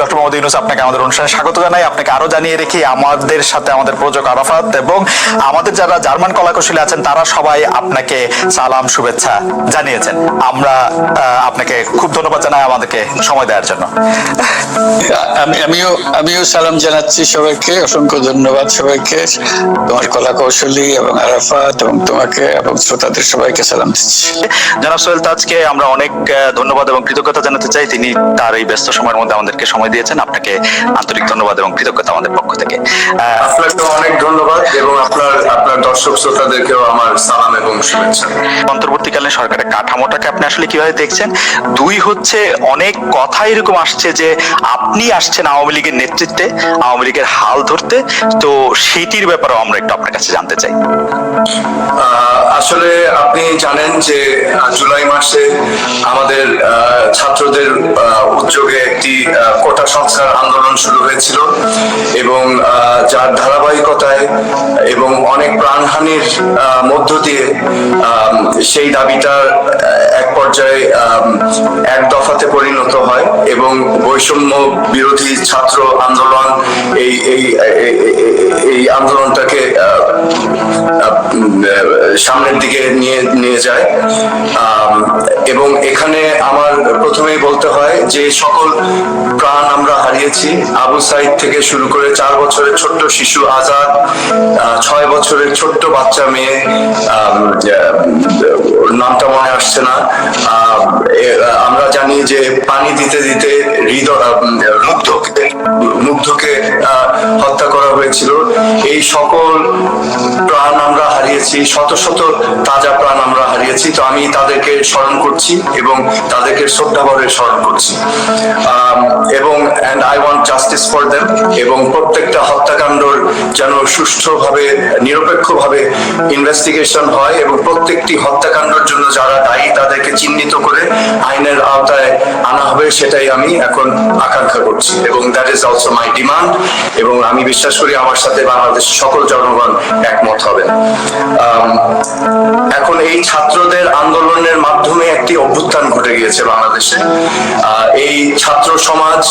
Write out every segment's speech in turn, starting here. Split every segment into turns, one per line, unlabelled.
Doctor Mohammad Yunus, আপনাকে আমাদের অনুষ্ঠানে স্বাগত জানাই। আপনাকে আরো জানিয়ে রেখি, আমাদের সাথে আমাদের প্রযোজক আরাফাত এবং আমাদের যারা জার্মান কলাকুশলী আছেন তারা সবাই আপনাকে সালাম শুভেচ্ছা জানিয়েছেন। আমরা আপনাকে খুব ধন্যবাদ জানাই আমাদেরকে সময় দেওয়ার জন্য।
আমিও সালাম জানাচ্ছি সবাইকে, অসংখ্য ধন্যবাদ সবাইকে, তোমার কলাকৌশলী এবং আরাফাত এবং তোমাকে এবং শ্রোতাদের সবাইকে সালাম দিচ্ছি।
জনাব সোহেল তাজকে আমরা অনেক ধন্যবাদ এবং কৃতজ্ঞতা জানাতে চাই। তিনি তার এই ব্যস্ত সময়ের মধ্যে আমাদেরকে সময় দিয়েছেন। আপনাকে আন্তরিক ধন্যবাদ এবং কৃতজ্ঞতা আমাদের পক্ষ থেকে।
আপনাকে অনেক ধন্যবাদ এবং আপনার দর্শক শ্রোতাদেরকেও আমার সালাম এবং শুভেচ্ছা।
অন্তর্বর্তীকালীন সরকারের কাঠামোটাকে আপনি আসলে কিভাবে দেখছেন? দুই হচ্ছে, অনেক কথা এরকম আসছে যে আপনি আসছেন আওয়ামী লীগের নেতৃত্বে, আওয়ামী লীগের হাল ধরতে, তো সেটির ব্যাপারেও আমরা একটু আপনার কাছে জানতে চাই।
আসলে আপনি জানেন যে জুলাই মাসে আমাদের ছাত্রদের উদ্যোগে একটি কোটা সংস্কার আন্দোলন শুরু হয়েছিল এবং যার ধারাবাহিকতায় এবং অনেক প্রাণহানির মধ্য দিয়ে সেই দাবিটা এক পর্যায়ে এক দফাতে পরিণত হয় এবং বৈষম্য বিরোধী ছাত্র আন্দোলন এই আন্দোলনটাকে সামনের দিকে নিয়ে যায়। এবং এখানে আমার প্রথমেই বলতে হয় যে সকল প্রাণ আমরা হারিয়েছি, আবু সাইদ থেকে শুরু করে 4 বছরের ছোট্ট শিশু আজাদ, 6 বছরের ছোট্ট বাচ্চা মেয়ে, নামটা মনে আসছে না, আমরা জানি যে পানি দিতে দিতে মুগ্ধকে হত্যা করা হয়েছিল। এই সকল প্রাণ আমরা হারিয়েছি, শত শত তাজা প্রাণ আমরা হারিয়েছি। তো আমি তাদেরকে স্মরণ করছি এবং তাদেরকে শ্রদ্ধাভরে স্মরণ করছি এবং I want justice for them এবং প্রত্যেকটা হত্যাকাণ্ডর যেন সুষ্ঠুভাবে নিরপেক্ষভাবে ইনভেস্টিগেশন হয় এবং প্রত্যেকটি হত্যাকাণ্ডের জন্য যারা দায়ী তাদেরকে চিহ্নিত করে আইনের আওতায় আনা হবে, সেটাই আমি এখন আকাঙ্ক্ষা করছি এবং that is also my demand. এবং আমি বিশ্বাস করি আমার সাথে বাংলাদেশের সকল জনগণ একমত হবেন। এখন এই ছাত্রদের আন্দোলনের মাধ্যমে একটি অভ্যুত্থান ঘটে গিয়েছে বাংলাদেশে। এই ছাত্র সমাজ,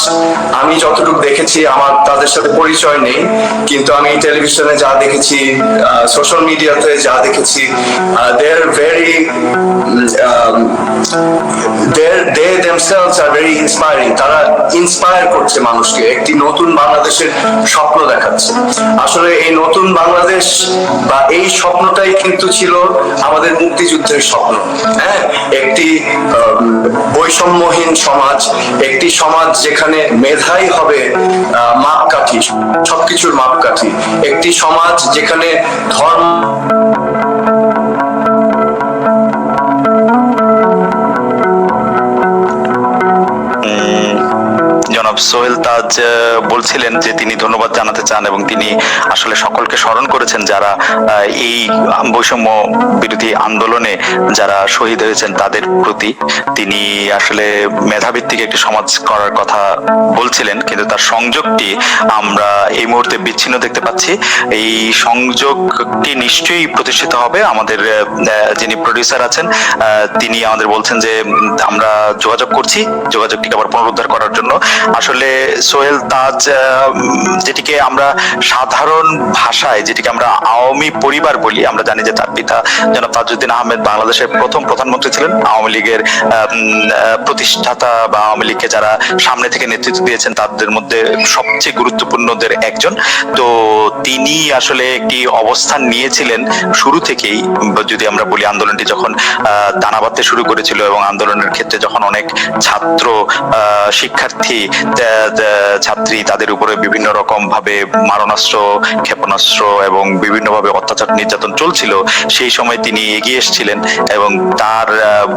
আমি যতটুকু দেখেছি, আমার তাদের সাথে পরিচয় নেই, কিন্তু আমি টেলিভিশনে যা দেখেছি, সোশ্যাল মিডিয়াতে যা দেখেছি, they themselves are very inspiring. তারা ইন্সপায়ার করছে মানুষকে, একটি নতুন বাংলাদেশের স্বপ্ন দেখাচ্ছে। আসলে এই নতুন বাংলাদেশ বা এই স্বপ্নটাই কিন্তু ছিল আমাদের মুক্তিযুদ্ধের স্বপ্ন। হ্যাঁ, একটি বৈষম্যহীন সমাজ, একটি সমাজ যেখানে মেধাই হবে মাপকাঠি, সবকিছুর মাপকাঠি, একটি সমাজ যেখানে ধর্ম
সোহেল তাজ বলছিলেন যে তিনি ধন্যবাদ জানাতে চান এবং তিনি আসলে সকলকে স্মরণ করেছেন যারা এই বৈষম্য বিরোধী আন্দোলনে যারা শহীদ হয়েছেন তাদের প্রতি। তিনি আসলে মেধাভিত্তিক একটি সমাজ করার কথা বলছিলেন, কিন্তু তার সংযোগটি আমরা এই মুহূর্তে বিচ্ছিন্ন দেখতে পাচ্ছি। এই সংযোগটি নিশ্চয়ই প্রতিষ্ঠিত হবে। আমাদের যিনি প্রডিউসার আছেন তিনি আমাদের বলছেন যে আমরা যোগাযোগ করছি, যোগাযোগটিকে আবার পুনরুদ্ধার করার জন্য। আসলে সোহেল তাজ, যেটিকে আমরা সাধারণ ভাষায় যেটিকে আমরা আওয়ামী পরিবার বলি, আমরা জানি যে তার পিতা জনাব তাজউদ্দিন আহমেদ বাংলাদেশের প্রথম প্রধানমন্ত্রী ছিলেন, আওয়ামী লীগের প্রতিষ্ঠাতা বা আওয়ামী লীগকে যারা সামনে থেকে নেতৃত্ব দিয়েছেন তাদের মধ্যে সবচেয়ে গুরুত্বপূর্ণদের একজন। তো তিনি আসলে একটি অবস্থান নিয়েছিলেন শুরু থেকেই, যদি আমরা বলি আন্দোলনটি যখন দানা বাঁধতে শুরু করেছিল এবং আন্দোলনের ক্ষেত্রে যখন অনেক ছাত্র শিক্ষার্থী ছাত্রী তাদের উপরে বিভিন্ন রকম ভাবে মারণাস্ত্র, ক্ষেপণাস্ত্র এবং বিভিন্ন ভাবে অত্যাচার নির্যাতন চলছিল, সেই সময় তিনি এগিয়ে এসেছিলেন এবং তার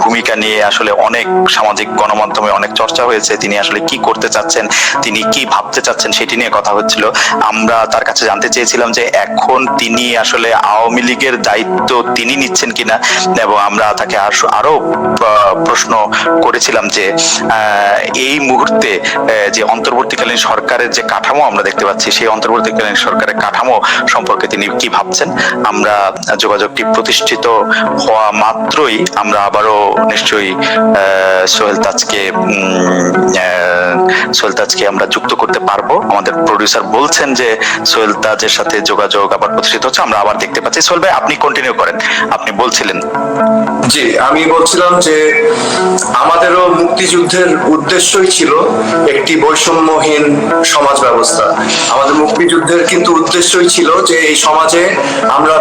ভূমিকা নিয়ে আসলে অনেক সামাজিক গণমাধ্যমে অনেক চর্চা হয়েছে। তিনি আসলে কি করতে চাচ্ছেন, তিনি কি ভাবতে চাচ্ছেন সেটি নিয়ে কথা হচ্ছিল। আমরা তার কাছে জানতে চেয়েছিলাম যে এখন তিনি আসলে আওয়ামী লীগের দায়িত্ব তিনি নিচ্ছেন কিনা, এবং আমরা তাকে আরো প্রশ্ন করেছিলাম যে এই মুহূর্তে যে অন্তর্বর্তীকালীন সরকারের যে কাঠামো আমরা দেখতে পাচ্ছি, সেই অন্তর্বর্তীকালীন সরকারের কাঠামো সম্পর্কে তিনি কি ভাবছেন। আমরা যোগাযোগটি প্রতিষ্ঠিত হওয়া মাত্রই আমরা আবারও নিশ্চয়ই সোহেল তাজকে আমরা যুক্ত করতে পারবো। আমাদের প্রডিউসার বলছেন যে সোহেল তাজের সাথে যোগাযোগ আবার প্রতিষ্ঠিত হচ্ছে, আমরা আবার দেখতে পাচ্ছি। সোহেল ভাই, আপনি কন্টিনিউ করেন, আপনি বলছিলেন।
জি, আমি বলছিলাম যে আমাদেরও মুক্তিযুদ্ধের উদ্দেশ্যই ছিল একটি বৈষম্যহীন সমাজ ব্যবস্থা। আমাদের মুক্তিযুদ্ধের কিন্তু উদ্দেশ্যই ছিল যে এই সমাজে আমরা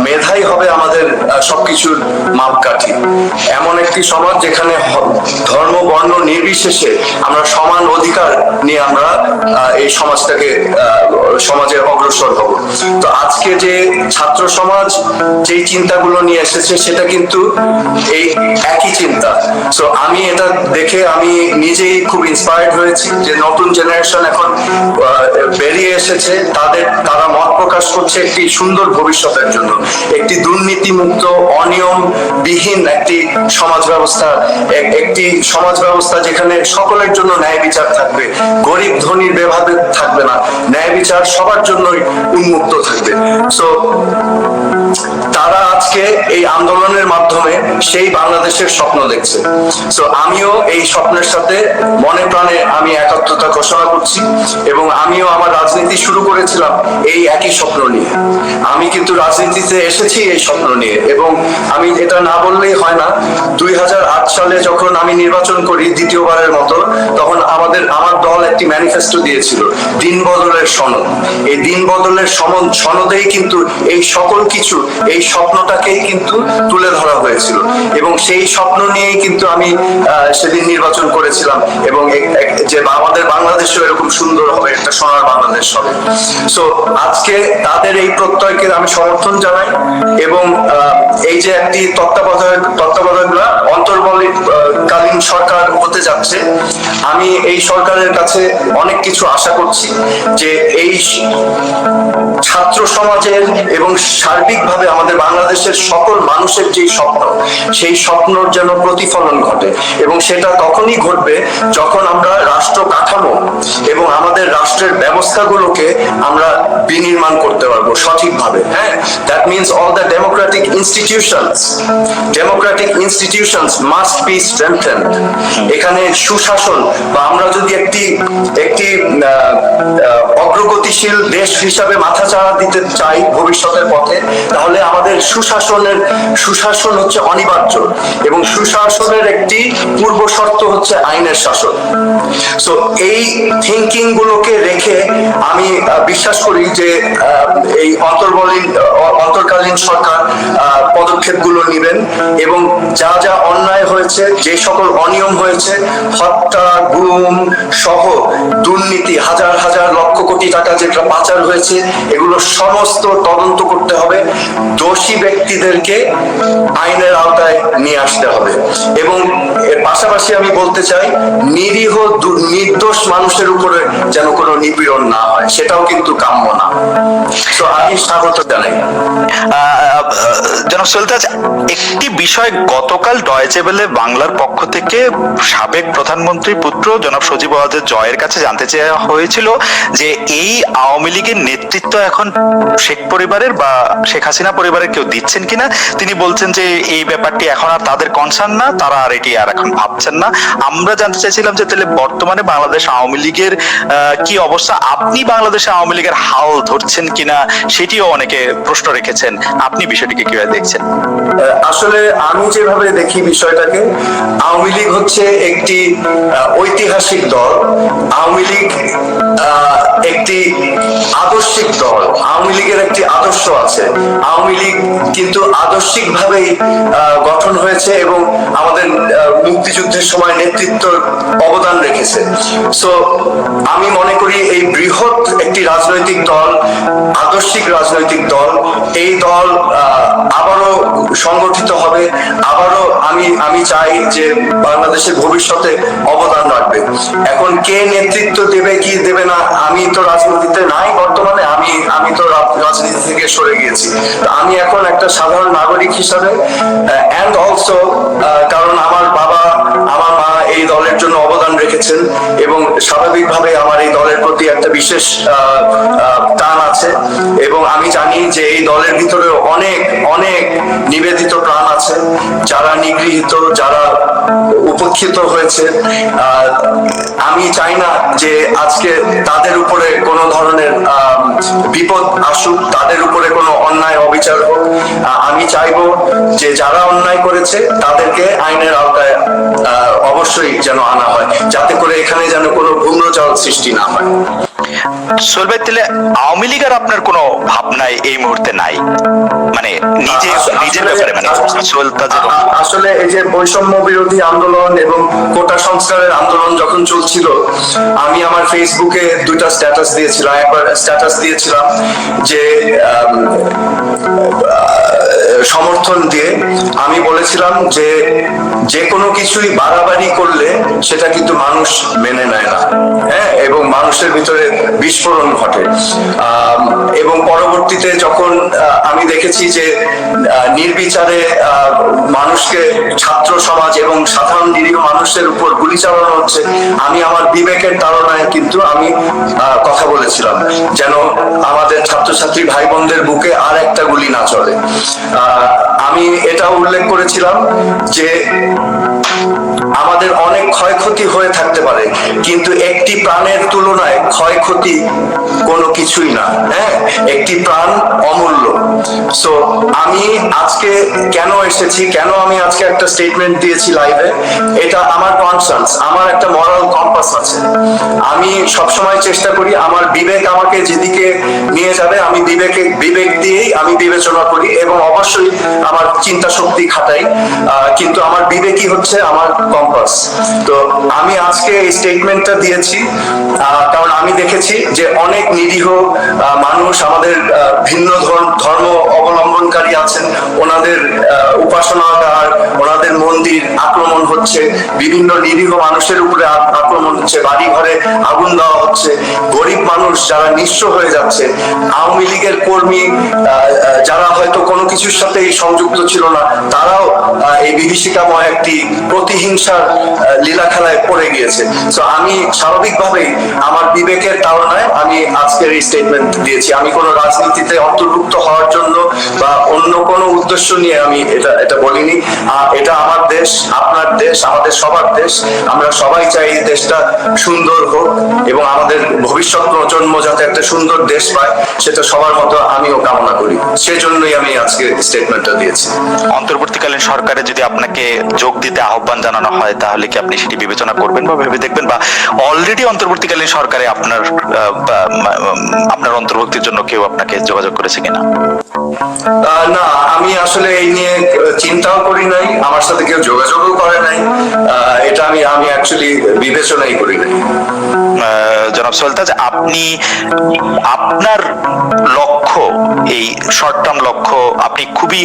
মেধাই হবে আমাদের সবকিছুর মাপকাঠি। এমন একটি সমাজ যেখানে ধর্ম বর্ণ নির্বিশেষে আমরা সমান অধিকার নিয়ে আমরা এই সমাজে অগ্রসর হব। তো আজকে যে ছাত্র সমাজ যেই চিন্তাগুলো নিয়ে এসেছে সেটা কিন্তু এই একই চিন্তা। সো আমি এটা দেখে আমি নিজেই খুব ইন্সপায়ার্ড হয়েছি যে নতুন জেনারেশন এখন বেরিয়ে এসেছে, তারা মত প্রকাশ করছে একটি সুন্দর ভবিষ্যতের জন্য, একটি দুর্নীতিমুক্ত অনিয়মবিহীন একটি সমাজ ব্যবস্থা যেখানে সকলের জন্য ন্যায় বিচার থাকবে, গরিব ধনীর ভেদাভেদ থাকবে না, ন্যায় বিচার সবার জন্যই উন্মুক্ত থাকবে। সো তারা আজকে এই আন্দোলনের মাধ্যমে সেই বাংলাদেশের স্বপ্ন দেখছে। সো আমিও এই স্বপ্নের সাথে মনে প্রাণে আমি একাত্মতা ঘোষণা করছি, এবং আমিও আমার রাজনীতি শুরু করেছিলাম এই একই স্বপ্ন নিয়ে। আমি কিন্তু রাজনীতিতে এসেছি এই স্বপ্ন নিয়ে, এবং আমি এটা না বললেই হয় না। 2008 সালে যখন আমি নির্বাচন করি দ্বিতীয়বারের মতো, তখন আমার দল একটি ম্যানিফেস্টো দিয়েছিল, দিন বদলের সনদ। এই দিন বদলের সনদেই কিন্তু এই সকল কিছু, এই স্বপ্নটাকেই কিন্তু তুলে ধরা হয়েছিল, এবং সেই স্বপ্ন নিয়েই কিন্তু আমি সেদিন নির্বাচন করেছিলাম, এবং যে আমাদের বাংলাদেশও এরকম সুন্দর হবে, একটা সোনার বাংলাদেশ হবে। সো আজকে তাদের এই প্রত্যয়কে আমি সমর্থন জানাই, এবং এই যে একটি তত্ত্বাবধায়করা অন্তর্বর্তীকালীন সরকার হতে যাচ্ছে, আমি এই সরকারের কাছে অনেক কিছু আশা করছি যে এই ছাত্র সমাজের এবং সার্বিকভাবে আমাদের বাংলাদেশের সকল মানুষের যে স্বপ্ন, সেই স্বপ্নর যেন প্রতিফলন ঘটে, এবং সেটা তখনই ঘটবে যখন আমরা রাষ্ট্র কাঠামো এবং আমাদের রাষ্ট্রের ব্যবস্থাগুলোকে আমরা বিনির্মাণ করতে পারবো সঠিকভাবে। হ্যাঁ, that means all the democratic institutions must be strengthened. এখানে সুশাসন, বা আমরা যদি একটি অগ্রগতিশীল দেশ হিসাবে মাথাচাড়া দিতে চাই ভবিষ্যতের পথে, তাহলে আমাদের সুশাসন হচ্ছে অনিবার্য, এবং সুশাসনের একটি পূর্ব শর্ত হচ্ছে আইনের শাসন। সো এই থিঙ্কিং গুলোকে রেখে আমি বিশ্বাস করি যে এই অন্তর্কালীন সরকার পদক্ষেপগুলো নেবেন, এবং যা যা অন্যায় হয়েছে, যে সকল অনিয়ম হয়েছে, হত্যা, গুম সহ দুর্নীতি, হাজার হাজার লক্ষ কোটি টাকা যেটা পাচার হয়েছে, এগুলো সমস্ত তদন্ত করতে হবে, দোষী ব্যক্তিদেরকে আইনের আওতায় নিয়ে আসতে হবে, এবং এর পাশাপাশি আমি বলতে চাই নিরীহ নির্দোষ মানুষের উপরে যেন কোনো নিপীড়ন না হয়, সেটাও কিন্তু কাম্য না। তো আমি স্বাগত জানাই।
জনাব সোহেল তাজ, একটি বিষয় গতকাল ডয়েচে ভেলে বাংলার পক্ষ থেকে সাবেক প্রধানমন্ত্রী পুত্র জনাব সজীব ওয়াজেদ জয়ের কাছে জানতে চাওয়া হয়েছিল যে এই আওয়ামী লীগের নেতৃত্ব এখন শেখ পরিবারের বা শেখ হাসিনা পরিবারের কেউ দিচ্ছেন কিনা। তিনি বলছেন যে এই ব্যাপারটি এখন আর তাদের কনসার্ন না, তারা আর এটি আর এখন ভাবছেন না। আমরা জানতে চাইছিলাম যে তাহলে বর্তমানে বাংলাদেশ আওয়ামী লীগের কি অবস্থা, আপনি বাংলাদেশে আওয়ামী লীগের হাল ধরছেন কিনা সেটিও অনেকে প্রশ্ন রেখেছেন, আপনি বিষয়টিকে কিভাবে দেখছেন?
আসলে আমি যেভাবে দেখি বিষয়টাকে, আওয়ামী লীগ হচ্ছে একটি ঐতিহাসিক দল, আওয়ামী লীগ একটি আদর্শিক দল, আওয়ামী লীগের একটি আদর্শ আছে, আওয়ামী লীগ কিন্তু আদর্শিক ভাবেই গঠন হয়েছে এবং আমাদের মুক্তিযুদ্ধের সময় নেতৃত্ব অবদান রেখেছে। সো আমি মনে করি এই বৃহৎ একটি রাজনৈতিক দল, আদর্শিক রাজনৈতিক দল, এই দল আবারও সংগঠিত হবে, আবারও আমি চাই যে বাংলাদেশের ভবিষ্যতে অবদান রাখবে। এখন কে নেতৃত্ব দেবে কি দেবে না, আমি তো রাজনীতিতে নাই বর্তমানে, আমি তো রাজনীতি থেকে সরে গিয়েছি। আমি এখন একটা সাধারণ নাগরিক হিসাবে, অ্যান্ড অলসো কারণ আমার বাবা আমার মা এই দলের জন্য অবদান রেখেছেন এবং স্বাভাবিকভাবে আমার এই দলের প্রতি একটা বিশেষ টান আছে এবং আমি জানি যে এই দলের ভিতরে অনেক অনেক নিবেদিত প্রাণ আছে, যারা নিগৃহীত, যারা উপেক্ষিত হয়েছে। আমি চাই না যে আজকে তাদের উপরে কোনো ধরনের বিপদ আসুক, তাদের উপরে কোনো অন্যায় অবিচার হোক। আমি চাইবো যে যারা অন্যায় করেছে তাদেরকে আইনের আওতায় অবশ্যই যেন আনা হয়, যাতে করে এখানে যেন কোনো ভূম্রজাল সৃষ্টি না হয়।
সোহেল ভাই, তাহলে আওয়ামী লীগের আপনার কোনো ভাবনায় এই মুহূর্তে নাই, মানে নিজের ব্যাপারে, মানে সোহেল তাজের?
আসলে এই যে বৈষম্য বিরোধী আন্দোলন এবং কোটা সংস্কারের আন্দোলন যখন চলছিল, আমি আমার ফেসবুকে দুইটা স্ট্যাটাস দিয়েছিলাম। একবার স্ট্যাটাস দিয়েছিলাম যে সমর্থন দিয়ে আমি বলেছিলাম যে যে কোনো কিছুই বাড়াবাড়ি করলে সেটা কিন্তু মানুষ মেনে নেয় না, হ্যাঁ, এবং মানুষের ভিতরে বিস্ফোরণ ঘটে। এবং পরবর্তীতে যখন আমি দেখেছি যে নির্বিচারে মানুষকে, ছাত্র সমাজ এবং সাধারণ নিরীহ মানুষের উপর গুলি চালানো হচ্ছে, আমি আমার বিবেকের তাড়নায় কিন্তু আমি কথা বলেছিলাম যেন আমাদের ছাত্রছাত্রী ভাই বোনদের বুকে আর একটা গুলি না চলে। আমি এটা উল্লেখ করেছিলাম যে আমাদের অনেক ক্ষয়ক্ষতি হয়ে থাকতে পারে, কিন্তু একটি প্রাণের তুলনায় ক্ষয়ক্ষতি কোনো কিছুই না, হ্যাঁ, একটি প্রাণ অমূল্য। সো আমি আজকে কেন এসেছি, কেন আমি আজকে একটা স্টেটমেন্ট দিয়েছি লাইভে, এটা আমার কনসার্নস, আমার একটা মরাল কম্পাস আছে। আমি সবসময় চেষ্টা করি আমার বিবেক আমাকে যেদিকে নিয়ে যাবে আমি বিবেক দিয়েই আমি বিবেচনা করি এবং অবশ্যই আমার চিন্তা শক্তি খাটাই, কিন্তু আমার বিবেকই হচ্ছে আমার কম্পাস। তো আমি আজকে এই স্টেটমেন্টটা দিয়েছি কারণ আমি দেখেছি যে অনেক নিরীহ মানুষ, আমাদের ভিন্ন ধর্ম অবলম্বনকারী আছেন, ওনাদের উপাসনাগার, ওনাদের মন্দির আক্রমণ হচ্ছে, বিভিন্ন নিরীহ মানুষের উপরে আক্রমণ হচ্ছে, বাড়ি ঘরে আগুন দেওয়া হচ্ছে, গরিব মানুষ যারা নিঃস্ব হয়ে যাচ্ছে, আওয়ামী লীগের কর্মী যারা হয়তো কোনো কিছুর সাথে সংযুক্ত ছিল না, তারাও এই বিভীষিকাময় একটি প্রতিহিংসার লীলা খেলায় পড়ে গিয়েছে। তো আমি স্বাভাবিকভাবেই আমার বিবেকের তাড়নায় আমি আজকের এই স্টেটমেন্ট দিয়েছি। আমি কোনো রাজনীতিতে অন্তর্ভুক্ত হওয়ার জন্য বা অন্য কোনো উদ্দেশ্য নিয়ে আমি এটা বলিনি। এটা আমার দেশ, আপনার দেশ, আমাদের সবার দেশ। আমরা সবাই চাই এই দেশটা সুন্দর হোক এবং আমাদের ভবিষ্যৎ প্রজন্ম যাতে একটা সুন্দর দেশ পায়, সেটা সবার মতো আমিও কামনা করি। সেজন্যই আমি আজকে স্টেটমেন্টটা দিয়েছি।
অন্তর্বর্তীকালীন সরকারে যদি আপনাকে যোগ দিতে আহ্বান জানানো হয়, তাহলে কি আপনি সেটি বিবেচনা করবেন বা ভেবে দেখবেন, বা অলরেডি অন্তর্বর্তীকালীন সরকারে আপনার অন্তর্ভুক্তির জন্য কেউ আপনাকে যোগাযোগ করেছে কিনা?
না, আমি আসলে এই নিয়ে চিন্তাও করি নাই, আমার সাথে কেউ যোগাযোগও করে নাই, এটা আমি অ্যাকচুয়ালি বিবেচনাই করি নাই।
জনাব সোহেল তাজ, আপনি আপনার লক্ষ্য, এই শর্ট টার্ম লক্ষ্য, আপনি খুবই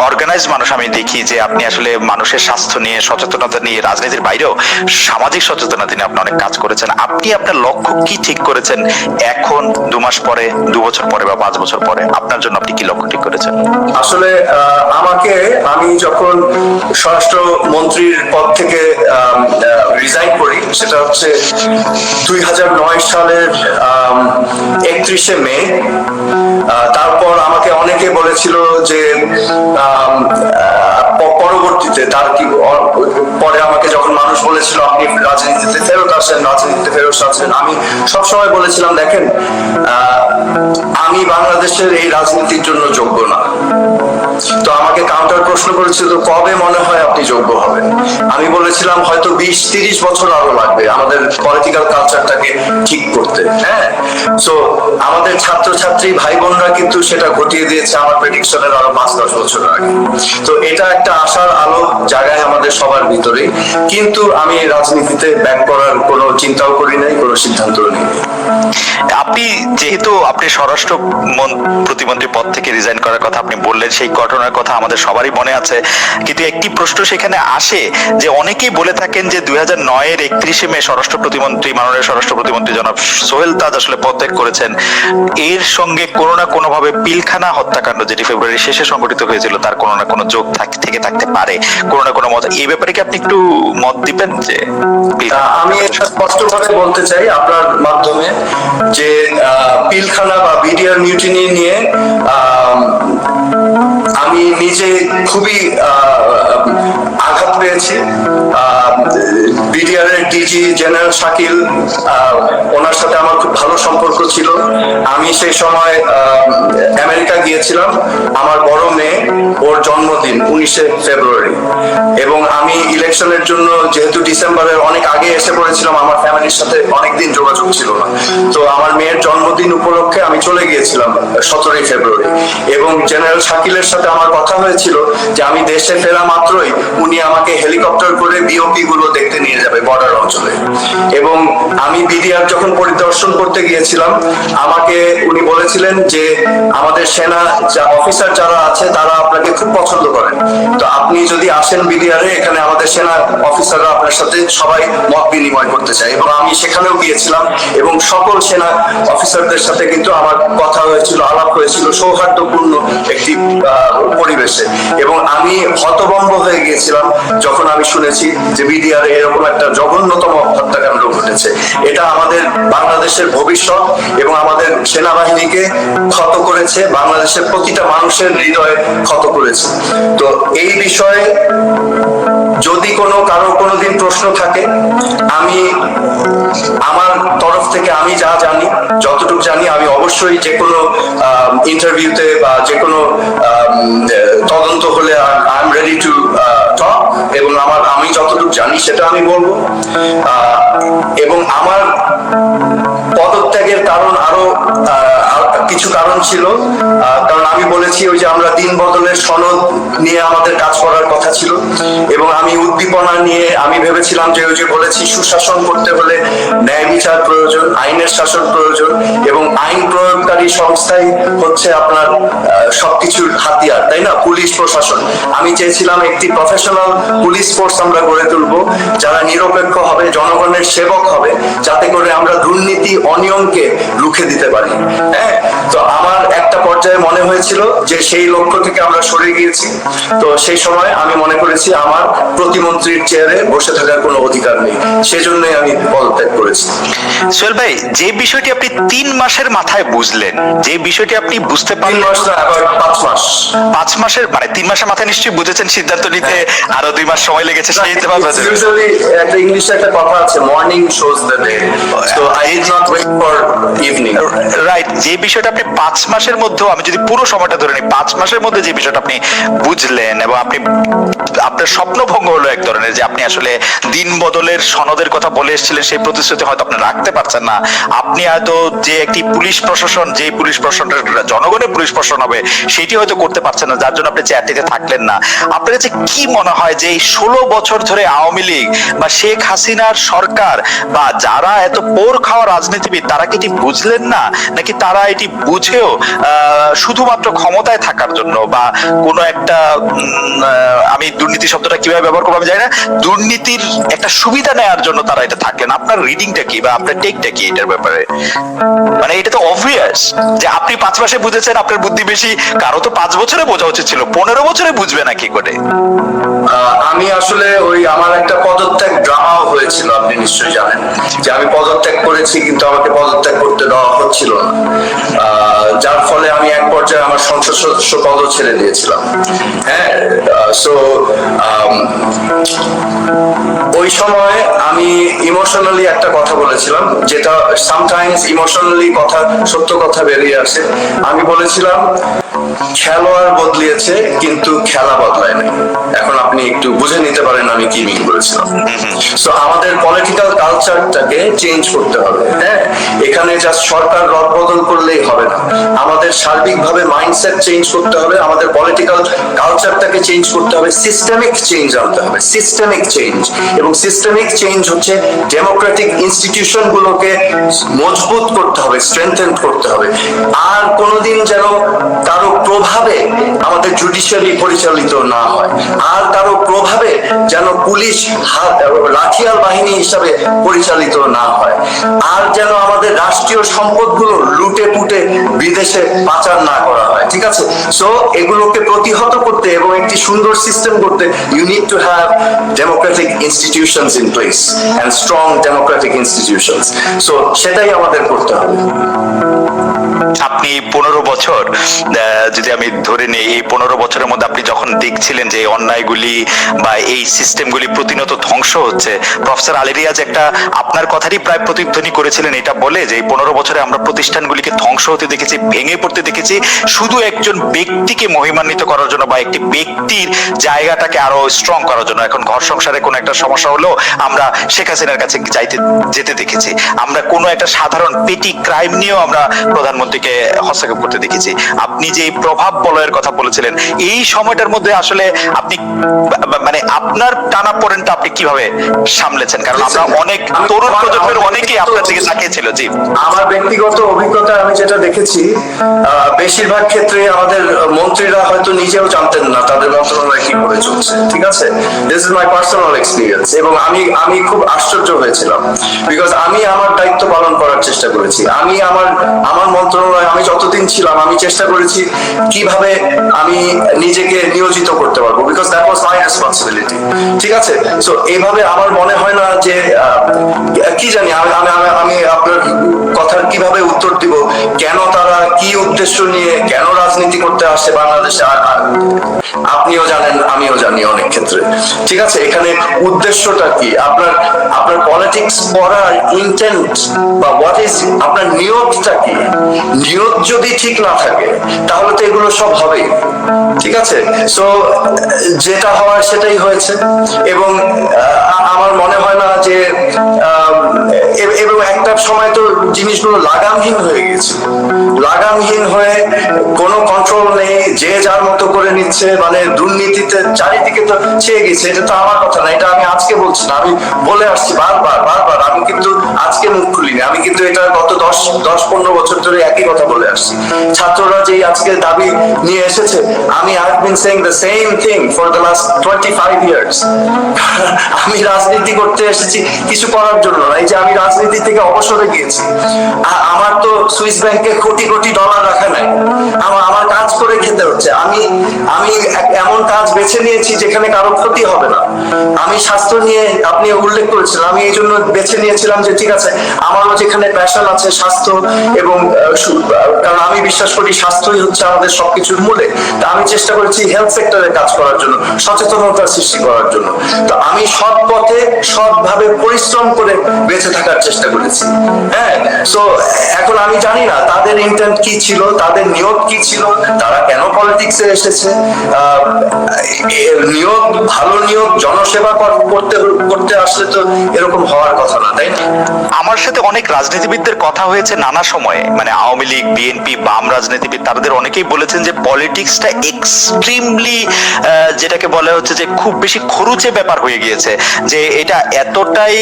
অর্গানাইজ মানুষ। আমি দেখি যে আপনি আসলে মানুষের স্বাস্থ্য নিয়ে, সচেতনতা নিয়ে, রাজনীতির বাইরেও সামাজিক সচেতনতা নিয়ে আপনি অনেক কাজ করেছেন। আপনি আপনার লক্ষ্য কি ঠিক করেছেন এখন, 2 মাস পরে, 2 বছর পরে বা 5 বছর পরে? আপনার জন্য আপনি কি লক্ষ্য ঠিক করেছেন?
আসলে আমি যখন স্বরাষ্ট্র মন্ত্রীর পদ থেকে রিজাইন করি, সেটা হচ্ছে 2009 সালের 31শে মে। তারপর আমাকে অনেকে বলেছিল যে পরবর্তীতে তার কি, পরে আমাকে যখন মানুষ বলেছিল আপনি রাজনীতিতে ফেরত আসেন, আমি সবসময় বলেছিলাম দেখেন, আমি বাংলাদেশের এই রাজনীতির জন্য যোগ্য না। তো আমাকে কাউন্টার প্রশ্ন করেছিল, কবে মনে হয় আপনি যোগ্য হবেন? আমি বলেছিলাম হয়তো 20-30 বছর আরো লাগবে আমাদের পলিটিক্যাল কালচারটাকে ঠিক করতে। হ্যাঁ, তো আমাদের ছাত্রছাত্রী ভাই বোনরা কিন্তু সেটা ঘটিয়ে দিয়েছে আমার প্রেডিকশনের আরো 5-10 বছর আগে। তো এটা একটা আশার আলো জায়গায় আমাদের সবার ভিতরে, কিন্তু আমি রাজনীতিতে ব্যাক করার কোনো চিন্তাও করি নাই, কোনো সিদ্ধান্তও নিই।
আপনি যেহেতু আপনি স্বরাষ্ট্র প্রতিমন্ত্রী পদ থেকে রিজাইন করার কথা আপনি বললেন, সেই ঘটনার কথা আমাদের সবারই মনে আছে, কিন্তু একটি প্রশ্ন সেখানে আসে যে অনেকেই বলে থাকেন যে 2009-এর 31শে মে স্বরাষ্ট্র প্রতিমন্ত্রী, মাননীয় স্বরাষ্ট্র প্রতিমন্ত্রী জনাব সোহেল তাজ আসলে পদত্যাগ করেছেন। এর সঙ্গে কোনো না কোনো ভাবে পিলখানা হত্যাকাণ্ড যেটি ফেব্রুয়ারি শেষে সংঘটিত হয়েছিল তার কোনো না কোনো যোগ থেকে থাকতে পারে, কোনো না কোনো মত। এই ব্যাপারে কি আপনি একটু মত দিবেন? যে
আমি এটা স্পষ্টভাবে বলতে চাই আপনার মাধ্যমে যে পিলখানা বা বিডিআর মিউটিনি নিয়ে আমি নিজে খুবই আঘাত পেয়েছি। বিডিআর এর ডিজি জেনারেল শাকিল, ওনার সাথে আমার খুব ভালো সম্পর্ক ছিল। আমি সেই সময় আমেরিকা গিয়েছিলাম, আমার বড় মেয়ে, ওর জন্মদিন 19শে ফেব্রুয়ারি, এবং আমি ইলেকশনের জন্য যেহেতু ডিসেম্বরের অনেক আগে এসে পড়েছিলাম, আমার ফ্যামিলির সাথে অনেকদিন যোগাযোগ ছিল না, তো আমার মেয়ের জন্মদিন উপলক্ষে আমি চলে গিয়েছিলাম 17ই ফেব্রুয়ারি। এবং জেনারেল শাকিলের সাথে আমার কথা হয়েছিল যে আমি দেশে ফেরা মাত্রই উনি আমাকে হেলিকপ্টার করে বিওপি গুলো দেখতে নিয়ে যাবে বর্ডার অঞ্চলে। এবং আমি বিডিআর যখন পরিদর্শন করতে গিয়েছিলাম, আমাকে উনি বলেছিলেন যে আমাদের সেনা অফিসার যারা আছে তারা আপনাকে খুব পছন্দ করেন, তো আপনি যদি আসেন বিডিআরে, এখানে আমাদের সেনা অফিসাররা আপনার সাথে সবাই মত বিনিময় করতে চায়। এবং আমি সেখানেও গিয়েছিলাম এবং সকল সেনা অফিসারদের সাথে কিন্তু আমার কথা হয়েছিল, আলাপ হয়েছিল সৌহার্দ্যপূর্ণ একটি পরিবেশে। এবং আমি হতভম্ব হয়ে গিয়েছিলাম যখন আমি শুনেছি যে বিডিআরে এরকম একটা জঘন্যতম হত্যাকাণ্ড ঘটেছে। এটা আমাদের বাংলাদেশের ভবিষ্যৎ এবং আমাদের সেনাবাহিনীকে ক্ষত করেছে, বাংলাদেশের প্রতিটা মানুষের হৃদয়ে ক্ষত করেছে। তো এই বিষয়ে যদি কারো কোনোদিন প্রশ্ন থাকে, আমি আমার তরফ থেকে আমি যা জানি, যতটুকু জানি, আমি অবশ্যই যে কোনো ইন্টারভিউতে বা যে কোনো তদন্ত হলে I am ready to talk, এবং আমি যতটুকু জানি সেটা আমি বলবো। এবং আমার পদত্যাগের কারণ আরো কিছু কারণ ছিল, কারণ আমি বলেছি ওই যে আমরা দিন বদলের সনদ নিয়ে আমাদের কাজ করার কথা ছিল, এবং আমি উদ্দীপনা নিয়ে আমি ভেবেছিলাম যে ওই যে বলেছি সুশাসন করতে হলে ন্যায় বিচার প্রয়োজন, আইনের শাসন প্রয়োজন, এবং আইন প্রয়োগকারী সংস্থাই হচ্ছে আপনার সবকিছুর হাতিয়ার, তাই না? পুলিশ প্রশাসন। আমি চেয়েছিলাম একটি প্রফেশনাল পুলিশ ফোর্স আমরা গড়ে তুলবো, যারা নিরপেক্ষ হবে, জনগণের সেবক হবে, যাতে করে আমরা দুর্নীতি অনিয়মকে রুখে দিতে পারি। হ্যাঁ, তো আমার একটা পর্যায়ে মনে হয়েছিল যে সেই লক্ষ্য থেকে আমরা সরে গিয়েছি। তো সেই সময় আমি মনে করেছি আমার প্রতিমন্ত্রীর চেয়ারে বসে থাকার কোনো অধিকার নেই, সেজন্যই আমি পদত্যাগ করেছি।
সোহেল ভাই, যে বিষয়টি আপনি 3 মাসের মাথায় বুঝলেন, যে বিষয়টি আপনি বুঝতে পারলেন
3 মাস না, আবার 5 মাস।
5 মাসের মানে 3 মাসের মাথায় নিশ্চয়ই বুঝেছেন, সিদ্ধান্ত নিতে আরো 2 মাস সময় লেগেছে। সেই
ইউজুয়ালি একটা ইংলিশে একটা কথা আছে, morning shows the day, so I did not wait for evening.
Right, যে বিষয়টা আপনি 5 মাসের মধ্যে, আমি যদি পুরো সময়টা ধরে নিই, 5 মাসের মধ্যে যে বিষয়টা আপনি বুঝলেন এবং আপনার স্বপ্ন ভঙ্গ হলো এক ধরনের, যে আপনি আসলে দিন বদলের সনদের কথা বলে এসেছিলেন, সেই প্রতিশ্রুতি হয়তো আপনি রাখতে পারছেন না। আপনি হয়তো যে একটি পুলিশ প্রশাসন, যে পুলিশ প্রশাসনের জনগণের পুলিশ প্রশাসন হবে, সেটি হয়তো করতে পারছেন না, যার জন্য আপনি চেয়ারটিতে থাকলেন না। আপনার কাছে কি মনে হয় যে এই 16 বছর ধরে আওয়ামী লীগ বা শেখ হাসিনার সরকার বা যারা এত পোর খাওয়া রাজনীতিবিদ, তারা কি এটি বুঝলেন না, নাকি তারা এটি বুঝেও শুধুমাত্র ক্ষমতায় থাকার জন্য বা কোনো একটা আমি দুর্নীতি শব্দটা কিভাবে ব্যবহার করবো আমি জানি না, দুর্নীতির একটা সুবিধা নেওয়ার জন্য তারা এটা থাকলেন? আপনার রিডিংটা কি বা আপনার টেকটা কি এটার ব্যাপারে? মানে এটা তো অবভিয়াস যে আপনি 5 মাসে বুঝেছেন, আপনার বুদ্ধি বেশি, কারো তো 5 বছরে বোঝা উচিত ছিল, 15 বছরে বুঝবে না কি করে?
আমি আসলে ওই আমার একটা পদত্যাগ ড্রামাও হয়েছিল, আপনি নিশ্চয়ই জানেন, যে আমি পদত্যাগ করেছি কিন্তু আমাকে পদত্যাগ করতে দেওয়া হচ্ছিল না, যার ফলে আমি এক পর্যায়ে আমার সংসদ সদস্য পদও ছেড়ে দিয়েছিলাম। হ্যাঁ, সো ওই সময় আমি ইমোশনালি একটা কথা বলেছিলাম, যেটা সামটাইমস ইমোশনালি সত্য কথা বেরিয়ে আসে। আমি বলেছিলাম খেলোয়াড় বদলিয়েছে কিন্তু খেলা বদলায় নাই। এখন আপনি একটু বুঝে নিতে পারেন আমি কি মিন করেছিলাম। সো আমাদের পলিটিক্যাল কালচারটাকে চেঞ্জ করতে হবে। হ্যাঁ, এখানে জাস্ট শর্ট সরকার রদবদল করলেই হবে না, আমাদের সার্বিকভাবে মাইন্ডসেট চেঞ্জ করতে হবে, আমাদের পলিটিক্যাল কালচারটাকে চেঞ্জ করতে হবে, সিস্টেমিক চেঞ্জ আনতে হবে, সিস্টেমিক চেঞ্জ। এবং সিস্টেমিক চেঞ্জ হচ্ছে ডেমোক্রেটিক ইনস্টিটিউশন গুলোকে মজবুত করতে হবে, স্ট্রেংথেন করতে হবে। আর কোনোদিন যেন কারো প্রভাবে আমাদের জুডিশিয়ারি পরিচালিত না হয়, আর কারো প্রভাবে যেন পুলিশ লাঠিয়াল বাহিনী হিসাবে পরিচালিত না হয়, আর যেন আমাদের রাষ্ট্রীয় সম্পদগুলো লুটে পুটে বিদেশে পাচার না করা হয়। ঠিক আছে, সো এগুলোকে প্রতিহত করতে এবং একটি সুন্দর সিস্টেম করতে you need to have democratic institutions in place and strong democratic institutions. So সেটাই আমাদের করতে হবে।
আপনি 15 বছর যদি আমি ধরে নিই, এই 15 বছরের মধ্যে আপনি যখন দেখছিলেন যে অন্যায়গুলি বা এই সিস্টেমগুলি প্রতিনিয়ত ধ্বংস হচ্ছে, প্রফেসর আলী রিয়াজ একটা আপনার কথারই প্রায় প্রতিধ্বনি করেছিলেন, এটা বলে যে এই 15 বছরে আমরা প্রতিষ্ঠানগুলিকে ধ্বংস হতে দেখেছি, ভেঙে পড়তে দেখেছি শুধু একজন ব্যক্তিকে মহিমান্বিত করার জন্য বা একটি ব্যক্তির জায়গাটাকে আরো স্ট্রং করার জন্য। এখন ঘর সংসারে কোনো একটা সমস্যা হলো আমরা শেখ হাসিনার কাছে যেতে দেখেছি, আমরা কোনো একটা সাধারণ পেটি ক্রাইম নিয়েও আমরা প্রধানমন্ত্রীকে হস্তক্ষেপ করতে দেখেছি। আপনি যে প্রভাব বলয়ের কথা বলেছিলেন, এই সময়টার মধ্যে আসলে আপনি মানে আপনার টানাপোড়েনটা আপনি কিভাবে সামলেছেন? কারণ আমরা অনেক তরুণ প্রজন্মের অনেকেই আপনার দিকে তাকিয়েছিল। জি,
আমার ব্যক্তিগত অভিজ্ঞতা আমি যেটা দেখেছি, বেশিরভাগ ক্ষেত্রে আমাদের মন্ত্রীরা হয়তো নিজেও জানতেন না তাদের মন্ত্রণালয় কি করে চলছে। ঠিক আছে, this is my personal experience. এবং আমি খুব আশ্চর্য হয়েছিলাম, বিকজ আমি আমার দায়িত্ব পালন করার চেষ্টা করেছি। আমি আমার মন্ত্রণালয় আমি যতদিন ছিলাম আমি চেষ্টা করেছি কিভাবে আমি নিজেকে নিয়োজিত করতে পারবো, because that was my responsibility. ঠিক আছে, সো এইভাবে আমার মনে হয় না যে কি জানি আমি আপনার কথার কিভাবে উত্তর দিব, কেন তারা কি উদ্দেশ্য নিয়ে কেন রাজনীতি করতে আসে বাংলাদেশে। আপনিও জানেন আমিও জানি অনেক ক্ষেত্রে। ঠিক আছে, এখানে উদ্দেশ্যটা কি, আপনার পলিটিক্স পড়ার ইন্টেন্ট বা হোয়াট ইজ আপনার নিয়তটা কি। নিয়ত যদি ঠিক না থাকে তাহলে তো এগুলো সব হবেই। ঠিক আছে, সো যেটা হওয়ার সেটাই হয়েছে। এবং আমার মনে হয় না যে এবং একটা সময় তো জিনিসগুলো লাগামহীন হয়ে গেছে, লাগামহীন হয়ে কোনো কন্ট্রোল নেই, যে যার মতো করে নিচ্ছে, মানে দুর্নীতিতে চারিদিকে তো ছেয়ে গেছে। এটা তো আমার কথা না, এটা আমি আজকে বলছি না, আমি বলে আসছি বারবার। আমি কিন্তু আজকে মুখ খুলিনি, আমি কিন্তু এটা গত 10-15 বছর ধরে একই কথা বলে আসছি। ছাত্ররা যে আজকে দাবি নিয়ে এসেছে, আমি I've been saying the same thing for the last 25 years. আমি রাজনীতি করতে এসেছি কিছু করার জন্য না, এই যে আমি রাজনীতি থেকে অবসরে গিয়েছি। আমার তো সুইস ব্যাংকে কোটি কোটি ডলার রাখা নাই, আমার কাজ করে খেতে হচ্ছে। আমি এমন কাজ বেছে নিয়েছি যেখানে কারো ক্ষতি হবে না। আমি স্বাস্থ্য নিয়ে আপনি উল্লেখ করেছিলেন, আমি এই জন্য বেছে নিয়েছিলাম যে ঠিক আছে আমারও যেখানে প্যাশন আছে স্বাস্থ্য, এবং কারণ আমি বিশ্বাস করি স্বাস্থ্যই হচ্ছে আমাদের সবকিছুর মূলে। তা আমি চেষ্টা করেছি হেলথ সেক্টরে কাজ করার জন্য, সচেতনতা সৃষ্টি করার জন্য। তো আমি সৎ পথে সৎভাবে পরিশ্রম করে বেঁচে থাকার চেষ্টা করেছি। হ্যাঁ, সো এখন আমি জানি না তাদের ইন্টেন্ট কি ছিল, তাদের নিয়ত কি ছিল, তারা কেন পলিটিক্সে এসেছে। নিয়ত ভালো নিয়ত জনসেবা করতে আসলে তো এরকম হওয়ার কথা না, তাই না?
আমার সাথে অনেক রাজনীতিবিদদের কথা হয়েছে নানা সময়ে, মানে আওয়ামী লীগ, বিএনপি, বাম রাজনীতিবিদ, তাদের অনেকেই বলেছেন যে পলিটিক্সটা এক্সট্রিমলি যেটাকে বলা হচ্ছে যে খুব বেশি খরুচে ব্যাপার হয়ে গিয়েছে, যে এটা এতটাই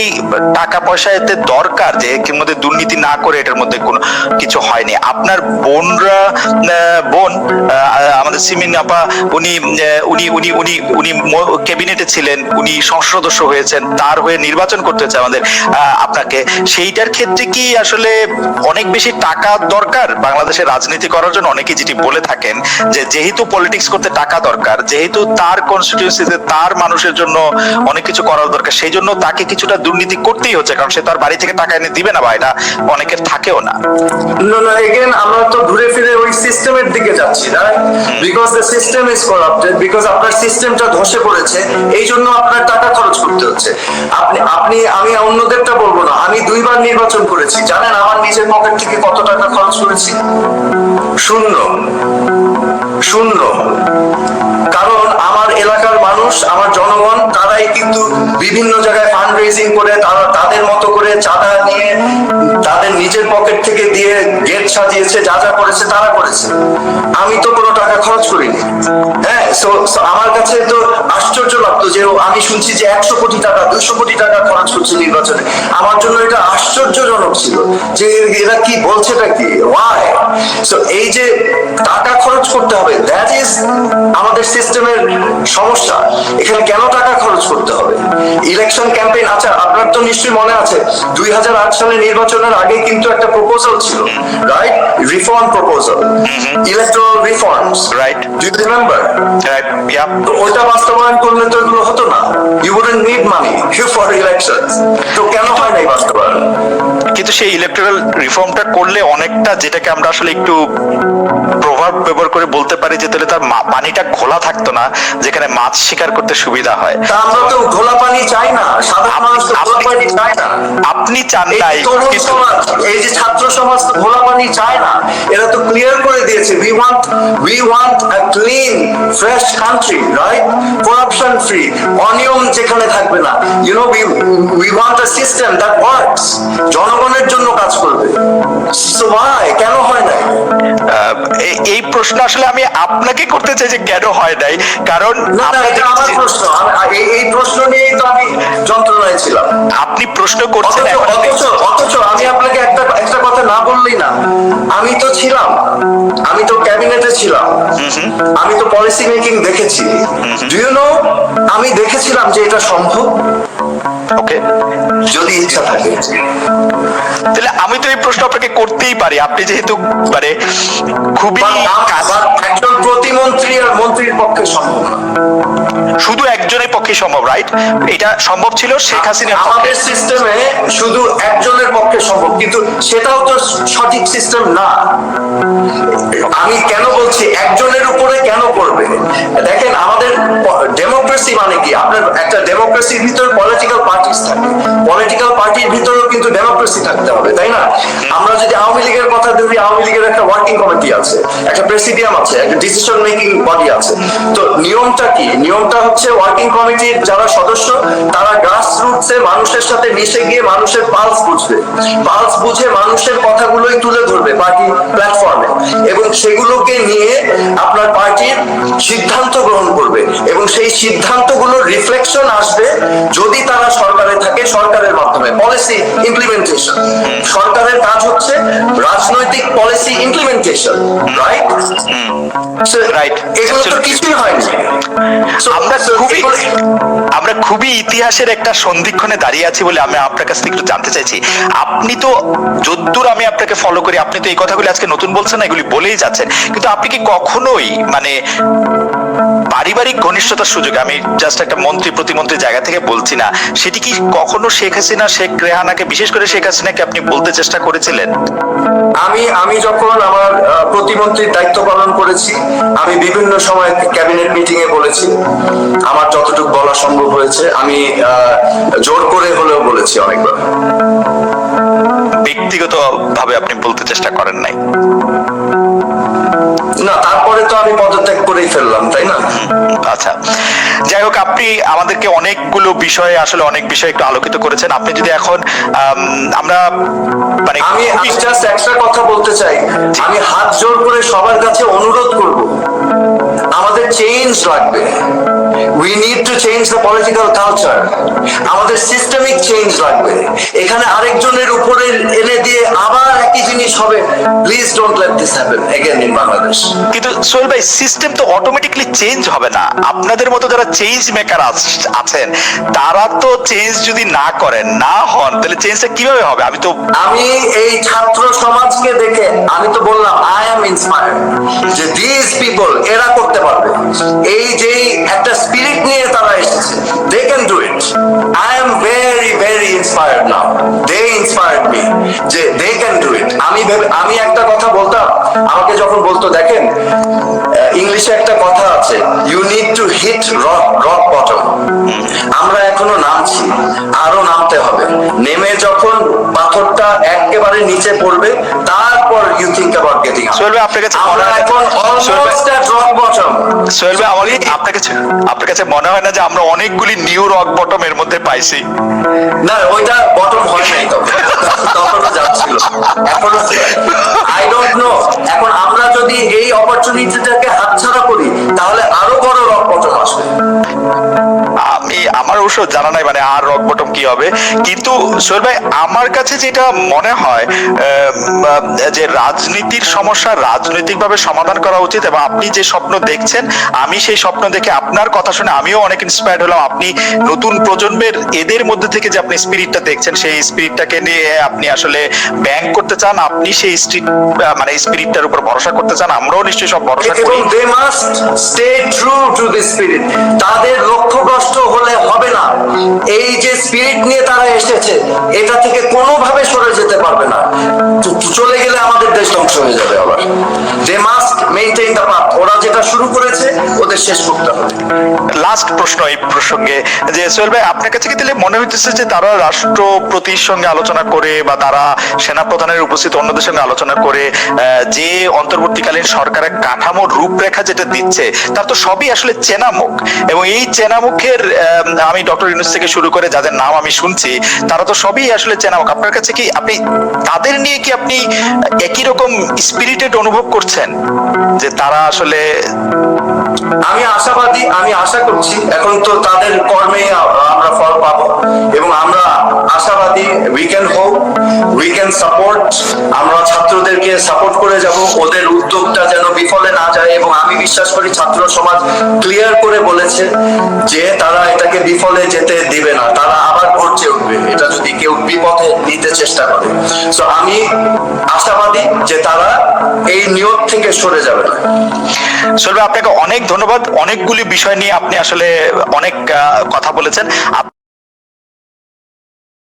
টাকা পয়সা এতে দরকার যে এর মধ্যে দুর্নীতি না করে এটার মধ্যে কোনো কিছু হয়নি। আপনার বোন আমাদের সিমিন আপা, উনি ক্যাবিনেটে ছিলেন, উনি সংসদ সদস্য হয়েছেন, তার হয়ে নির্বাচন করতে হচ্ছে আমাদের আপনাকে। সেইটার ক্ষেত্রে কি আসলে অনেক বেশি টাকা দরকার বাংলাদেশের রাজনীতি করার জন্য? অনেকে যেটি বলে থাকেন যে যেহেতু পলিটিক্স করতে টাকা দরকার, যেহেতু তার কনস্টিটিউয়েন্সিতে তার মানুষের জন্য অনেক কিছু করার দরকার, সেই জন্য তাকে কিছুটা দুর্নীতি করতেই হচ্ছে, কারণ সে তার বাড়ি থেকে টাকা এনে দিবে না, বা এটা অনেকের থাকেও না।
এগেন আমরা তো ঘুরে ফিরে ওই সিস্টেমের দিকে যাচ্ছি, right? Because the system is corrupted, because আপনার সিস্টেমটা ধসে পড়েছে, এই জন্য আপনার টাকা খরচ করতে হচ্ছে। আমি অন্যদেরটা বলবো না, আমি 2 বার নির্বাচন করেছি, জানেন আমার নিজের পকেট থেকে কত টাকা খরচ করেছি? শূন্য। কারণ আমার এলাকার মানুষ, আমার জনগণ, তারাই কিন্তু বিভিন্ন জায়গায় ফান্ড রেজিং করে, তারা তাদের মতো করে চাঁদা নিয়ে তাদের নিজের পকেট থেকে দিয়ে গেট সাজিয়েছে, যা যা করেছে তারা করেছে, আমি তো কোনো টাকা খরচ করিনি। হ্যাঁ, so আমার কাছে তো আশ্চর্য লাগতো যে আমি শুনছি যে 100 কোটি টাকা 200 কোটি টাকা খরচ করছে নির্বাচনে। আমার জন্য এটা আশ্চর্যজনক ছিল যে এরা কি বলছেটা কি, ওয়াই। সো এই যে টাকা খরচ করতে হবে, দ্যাট ইজ আমাদের সিস্টেমের সমস্যা। এখানে কেন টাকা খরচ করতে হবে? ইলেকশন ক্যাম্পেইন, আচ্ছা আপনার তো নিশ্চয়ই মনে আছে 2008 সালে নির্বাচনের আগে কিন্তু একটা প্রপোজাল ছিল, right? Reform proposal, electoral reforms,
right,
do you remember?
Right, yeah.
তো ওইটা বাস্তবায়ন করলে তো এগুলো হতো না, you wouldn't need money for elections. তো কেন হয় নাই বাস্তবায়ন?
কিন্তু সেই ইলেকট্রাল রিফর্মটা করলে অনেকটা, যেটাকে আমরা আসলে একটু প্রভাব ব্যবহার করে বলতে পারি যে তাহলে তার পানিটা খোলা থাকতো না, যেখানে মাছ শিকার করতে সুবিধা হয়।
তা আমরা তো ঘোলা পানি চাই না, সাধারণ মানুষ তো ঘোলা পানি চায় না।
আপনি চান নাই,
এই তরুণ সমাজ, এই যে ছাত্র সমাজ তো ঘোলা পানি চায় না, এরা তো ক্লিয়ার করে দিয়েছে we want a clean fresh country, right? corruption free, অনিয়ম যেখানে থাকবে না, you know, we want a system that works, জনগণের জন্য কাজ করবে। so why কেন হয় না?
এই প্রশ্ন আসলে আমি আপনাকে করতে চাই যে কেন হয় নাই, কারণ
না না, এটা আমার প্রশ্ন, এই প্রশ্ন নিয়েই তো আমি যন্ত্রণায় ছিলাম।
আপনি প্রশ্ন করছেন,
অথচ আমি আপনাকে একটা কথা না বললেই না, আমি তো ছিলাম, আমি তো ক্যাবিনেটে ছিলাম, আমি তো পলিসি মেকিং দেখেছি। ডু ইউ নো, আমি দেখেছিলাম যে এটা সম্ভব
ওকে,
যদি ইচ্ছা থাকে।
তাহলে আমি তো এই প্রশ্ন আপনাকে করতেই পারি, আপনি যেহেতু মানে খুবই
একজন প্রতিমন্ত্রী আর মন্ত্রীর পক্ষে সম্ভব না,
শুধু একজনের পক্ষে সম্ভব, রাইট? এটা সম্ভব ছিল শেখ হাসিনা।
আমাদের সিস্টেমে শুধু একজনের পক্ষে সম্ভব, কিন্তু সেটাও তো সঠিক সিস্টেম না। আমি কেন বলছি একজনের উপরে কেন করবে? দেখেন, আমাদের ডেমোক্রেসি মানে কি? আপনার একটা ডেমোক্রেসির ভিতরে পলিটিক্যাল পার্টিস থাকে, পলিটিক্যাল পার্টির ভিতরেও কিন্তু ডেমোক্রেসি থাকতে হবে, তাই না? আমরা যদি আওয়ামী লীগের কথা ধরি, আওয়ামী লীগের একটা ওয়ার্কিং কমিটি আছে, একটা প্রেসিডিয়াম আছে, একটা ডিসিশন মেকিং বডি আছে। তো নিয়মটা কি? নিয়মটা হচ্ছে ওয়ার্কিং কমিটির যারা সদস্য তারা গ্রাস রুটসে মানুষের সাথে মিশে গিয়ে মানুষের পালস বুঝবে, পালস বুঝে মানুষের কথাগুলোই তুলে ধরবে পার্টি প্ল্যাটফর্মে, এবং সেগুলোকে নিয়ে আপনার পার্টির সিদ্ধান্ত গ্রহণ করবে, এবং সেই সিদ্ধান্তগুলোর রিফ্লেকশন আসবে যদি তারা সরকারে থাকে সরকারের মাধ্যমে। পলিসি ইমপ্লিমেন্টেশন, সরকারের কাজ হচ্ছে রাজনৈতিক পলিসি ইমপ্লিমেন্টেশন, রাইট?
রাইট,
এগুলো তো কিছুই হয়নি।
আমরা খুবই ইতিহাসের একটা সন্ধিক্ষণে দাঁড়িয়ে আছি বলে আমি আপনার কাছ থেকে একটু জানতে চাইছি। আপনি তো, যদ্দূর আমি আপনাকে ফলো করি, আপনি তো এই কথাগুলি আজকে নতুন বলছেন না, এগুলি বলেই যাচ্ছেন, কিন্তু আপনি কি কখনোই মানে পারিবারিক ঘনিষ্ঠতার সুযোগে, আমি জাস্ট একটা মন্ত্রী প্রতিমন্ত্রী জায়গা থেকে বলছি না, সেটি কি কখনো শেখ হাসিনা, শেখ রেহানাকে, বিশেষ করে শেখ হাসিনাকে আপনি বলতে চেষ্টা করেছিলেন?
আমি যখন আমার প্রতিমন্ত্রীর দায়িত্ব পালন করেছি, আমি বিভিন্ন সময় ক্যাবিনেট মিটিং এ বলেছি, আমার যতটুকু বলা সম্ভব হয়েছে, আমি জোর করে হলেও বলেছি অনেকবার।
ব্যক্তিগত ভাবে আপনি বলতে চেষ্টা করেন নাই?
না, তারপরে তো আমি পদত্যাগ করেই ফেললাম, তাই না?
আচ্ছা, যাই হোক, আপনি আমাদেরকে অনেকগুলো বিষয়ে, আসলে অনেক বিষয় একটু আলোকিত করেছেন। আপনি যদি এখন আমরা মানে
আমি জাস্ট একটা কথা বলতে চাই, আমি হাত জোর করে সবার কাছে অনুরোধ করব, আমাদের চেঞ্জ লাগবে। We need to change the political culture. আমাদের সিস্টেমিক চেঞ্জ লাগবে। এখানে আরেকজনের উপরে এনে দিয়ে আবার একই জিনিস হবে। Please don't let this happen again in Bangladesh.
কিন্তু সোহেল ভাই, সিস্টেম তো অটোমেটিক্যালি চেঞ্জ হবে না। আপনাদের মতো যারা চেঞ্জ মেকার আছেন, তারা তো চেঞ্জ যদি না করেন, না হন, তাহলে চেঞ্জটা কিভাবে হবে? আমি
এই ছাত্র সমাজকে দেখে আমি তো বললাম আই এম ইন্সপায়ার্ড যে দিস পিপল এরা করতে পারবে। এই যে একটা স্পিরিট নিয়ে তারা এসেছে, they can do it. I am very very inspired now, they inspired me যে দে ক্যান ডু ইট। আমি একটা কথা বলতাম, আমাকে যখন বলতো, দেখেন ইংলিশে একটা কথা আছে, you need to hit rock bottom. আমরা এখনো নামছি, আরো নামতে হবে। নেমে যখন পাথরটা একেবারে নিচে পড়বে, তারপর you think about getting up.
Sohel ভাই, আপনার কাছে
আমরা এখন almost at rock bottom.
Sohel ভাই, আপনার কাছে মনে হয় না যে আমরা অনেকগুলি নিউ রক বটম এর মধ্যে পাইছি?
না, ওইটা বটম হয় নাই, তখনও যাচ্ছিল, এখনো
জানা নাই মানে আর রক বটম কি হবে। কিন্তু সোহেল ভাই আমার কাছে যেটা মনে হয় যে রাজনীতির সমস্যা রাজনৈতিকভাবে সমাধান করা উচিত, এবং আপনি যে স্বপ্ন দেখছেন আমি সেই স্বপ্ন দেখে আপনার কথা শুনে আমিও অনেক ইন্সপায়ার্ড হলাম। আপনি নতুন প্রজন্মের এদের মধ্যে থেকে যে আপনি স্পিরিটটা দেখছেন সেই স্পিরিটটাকে নিয়ে আপনি আসলে ব্যাংক করতে চান, আপনি সেই মানে স্পিরিটটার উপর ভরসা করতে চান, আমরাও নিশ্চয়ই সব ভরসা করি।
এবং they must stay true to the spirit. তাদের লক্ষ্যভ্রষ্ট হলে হবে না। এই যে স্পিরিট নিয়ে তারা এসেছে এটা থেকে কোনোভাবে সরে যেতে পারবে না। চলে গেলে আমাদের দেশ ধ্বংস হয়ে যাবে আবার। They must maintain the path. ওরা যেটা শুরু করেছে ওদের শেষ করতে হবে।
লাস্ট প্রশ্ন এই প্রসঙ্গে যে সোহেল ভাই আপনার কাছে কি তাহলে মনে হইতেছে যে তারা রাষ্ট্রপতির সঙ্গে আলোচনা করে বা তারা সেনাপ্রধানের উপস্থিত অন্যদের সঙ্গে আলোচনা করে যে অন্তর্বর্তীকালীন সরকারের কাঠামোর রূপরেখা যেটা দিচ্ছে তার তো সবই আসলে চেনামুখ, এবং এই চেনামুখের আমি ডক্টর ইউনূস থেকে শুরু করে যাদের নাম আমি শুনছি তারা তো সবই আসলে চেনামুখ। আপনার কাছে কি আপনি তাদের নিয়ে কি আপনি একই রকম স্পিরিটেড অনুভব করছেন যে তারা আসলে?
আমি আশাবাদী, আমি আশা করছি এখন তো তাদের কর্মে আমরা ফল পাবো এবং আমরা আশাবাদী। We can hope, we can support. আমরা ছাত্রদেরকে সাপোর্ট করে যাব, ওদের উদ্যোগটা যেন বিফলে না যায়। এবং আমি বিশ্বাস করি ছাত্র সমাজ ক্লিয়ার করে বলেছে যে তারা এটাকে বিফলে যেতে দিবে না, তারা আবার গর্জে উঠবে এটা যদি কেউ বিপথে নিতে চেষ্টা করে। সো আমি আশাবাদী যে তারা এই নিয়ত থেকে সরে যাবে না।
সোহেল ভাই আপনাকে অনেক ধন্যবাদ, অনেকগুলি বিষয় নিয়ে আপনি আসলে অনেক কথা বলেছেন।